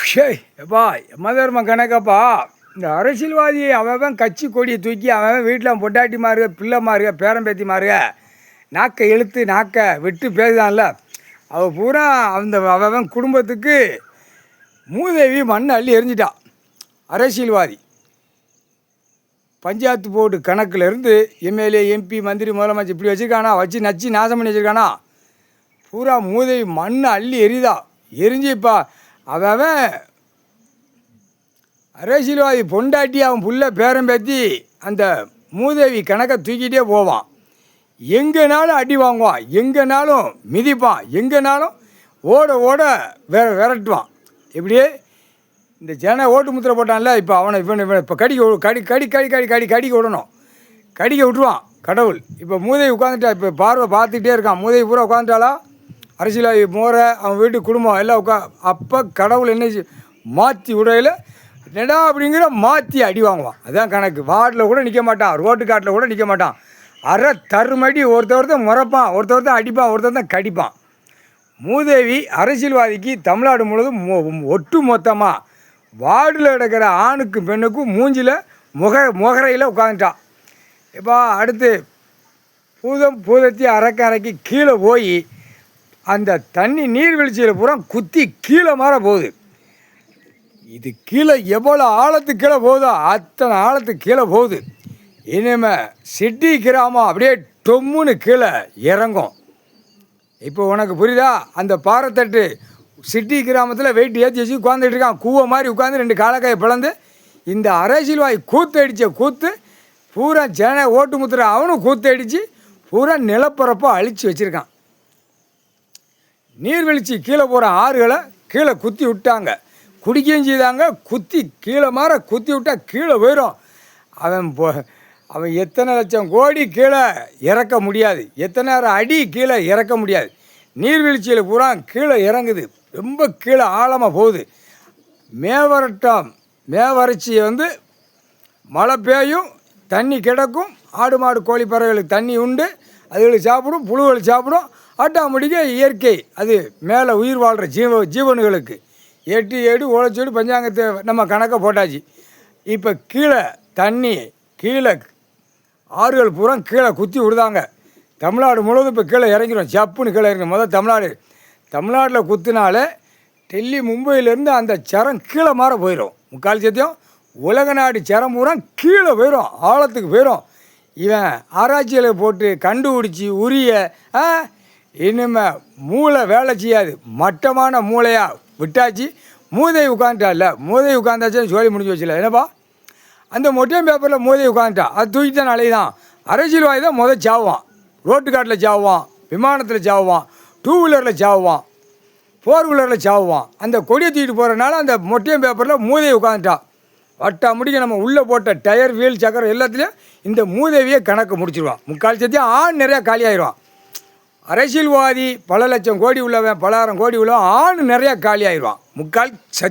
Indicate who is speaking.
Speaker 1: ஷே எப்பா யமதர்ம கணக்கப்பா. இந்த அரசியல்வாதி அவன் கட்சி கொடியை தூக்கி அவன் வீட்டில் பொட்டாட்டி மாறுக, பிள்ளை மாறுக, பேரம்பேத்தி மாறுக, நாக்கை இழுத்து நாக்கை விட்டு பேசுதான்ல, அவள் பூரா அந்த அவன் குடும்பத்துக்கு மூதேவி மண் அள்ளி எரிஞ்சிட்டான். அரசியல்வாதி பஞ்சாயத்து போர்டு கணக்கிலேருந்து எம்எல்ஏ, எம்பி, மந்திரி, முதலமைச்சர் இப்படி வச்சுருக்கானா, வச்சு நச்சு நாசம் பண்ணி வச்சுருக்கானா, பூரா மூதேவி மண் அள்ளி எரிதா எரிஞ்சு. இப்போ அவன் அரசியல்வாதி பொண்டாட்டி அவன் புள்ள பேரம்பேத்தி அந்த மூதேவி கணக்கை தூக்கிட்டே போவான். எங்கேனாலும் அடி வாங்குவான், எங்கேனாலும் மிதிப்பான், எங்கேனாலும் ஓட ஓட விரட்டுவான். இப்படியே இந்த ஜன ஓட்டு முத்திரை போட்டான்ல, இப்போ அவனை இப்போ கடிக்க விடணும், கடிக்க விட்டுருவான் கடவுள். இப்போ மூதேவி உட்காந்துட்டா, இப்போ பார்வை பார்த்துக்கிட்டே இருக்கான். மூதேவி பூரா உட்காந்துட்டாலா, அரசியல்வாதி மோரை அவன் வீட்டு குடும்பம் எல்லாம் அப்போ கடவுள் என்ன மாற்றி விடையில் என்னடா அப்படிங்கிற மாற்றி அடி வாங்குவான். அதுதான் கணக்கு. வார்டில் கூட நிற்க மாட்டான், ரோட்டு காட்டில் கூட நிற்க மாட்டான். அரை தருமடி ஒருத்தன் முறைப்பான், ஒருத்தன் அடிப்பான், ஒருத்தன் கடிப்பான். மூதேவி அரசியல்வாதிக்கு தமிழ்நாடு முழுவதும் ஒட்டு மொத்தமாக வார்டில் கிடக்கிற ஆணுக்கும் பெண்ணுக்கும் மூஞ்சில் முகரையில் உட்காந்துட்டான். இப்போ அடுத்து பூதத்தி அரைக்கி கீழே போய் அந்த தண்ணி நீர்வீழ்ச்சியில் பூரா குத்தி கீழே மாற போகுது. இது கீழே எவ்வளோ ஆழத்துக்கு கீழே போகுதோ அத்தனை ஆழத்துக்கு கீழே போகுது. இனிமேல் சிட்டி கிராமம் அப்படியே டொம்முன்னு கீழே இறங்கும். இப்போ உனக்கு புரியுதா? அந்த பாறைத்தட்டு சிட்டி கிராமத்தில் வெயிட் ஏற்றி வச்சு உட்காந்துட்டு இருக்கான். கூவ மாதிரி உட்காந்து 2 காலக்காயை பிளந்து இந்த அரசியல்வாதி கூத்தடித்த கூத்து பூரா ஜன ஓட்டு முத்திர அவனும் கூத்தடித்து பூரா நிலப்பரப்பை அழித்து வச்சுருக்கான். நீர்வீழ்ச்சி கீழே போகிற ஆறுகளை கீழே குத்தி விட்டாங்க, குடிக்கவும் செய்தாங்க. குத்தி கீழே மாற குத்தி விட்டால் கீழே போயிடும். அவன் எத்தனை லட்சம் கோடி கீழே இறக்க முடியாது, எத்தனை அடி கீழே இறக்க முடியாது. நீர்வீழ்ச்சியில் பூரா கீழே இறங்குது, ரொம்ப கீழே ஆழமாக போகுது. மேவறட்சி மழை பெய்யும், தண்ணி கிடக்கும், ஆடு மாடு கோழி பறவைகளுக்கு தண்ணி உண்டு, அதுகளுக்கு சாப்பிடும், புழுகளுக்கு சாப்பிடும். ஆட்டோமேட்டிக்காக இயற்கை அது மேலே உயிர் வாழ்கிற ஜீவனுகளுக்கு 8 உழைச்சோடு பஞ்சாங்கத்தை நம்ம கணக்கை போட்டாச்சு. இப்போ கீழே தண்ணி கீழே ஆறுகள் பூரா கீழே குத்தி விடுதாங்க. தமிழ்நாடு முழுவதும் இப்போ கீழே இறங்கிடும், சப்புன்னு கீழே இறங்கிடும். தமிழ்நாட்டில் குத்தினாலே டெல்லி மும்பையிலேருந்து அந்த சரம் கீழே மாற போயிடும். முக்கால் சத்தியம் உலக நாடு சரம் பூரா கீழே போயிடும், ஆழத்துக்கு போயிடும். இவன் ஆராய்ச்சியில் போட்டு கண்டுபிடிச்சி உரிய இனிமேல் மூளை வேலை செய்யாது, மட்டமான மூளையாக விட்டாச்சு. மூதேவி உட்காந்துட்டால, மூதேவி உட்காந்தாச்சும் சொல்லி முடிஞ்சு வச்சுல. என்னப்பா அந்த மொட்டையம் பேப்பரில் மூதேவி உட்காந்துட்டா, அது தூக்கித்தான் நாளைதான். அரசியல்வாதி தான் சாவான், ரோட்டு காட்டில் சாவான், விமானத்தில் சாவான், 2 வீலரில் சாவான், 4 வீலரில் சாவான். அந்த கொடியை தூக்கிட்டு போகிறனால அந்த மொட்டையம் பேப்பரில் மூதேவி உட்காந்துட்டா. வட்டா முடிக்க நம்ம உள்ளே போட்ட டயர், வீல், சக்கரம் எல்லாத்துலேயும் இந்த மூதேவியை கணக்கு முடிச்சிடுவான். முக்கால் சத்தியம் ஆண் நிறையா காலியாகிடுவான். அரசியல்வாதி பல லட்சம் கோடி உள்ளவன், பல ஆயிரம் கோடி உள்ளவன், ஆண் நிறையா காலியாகிடுவான். முக்கால் சத்தியம்.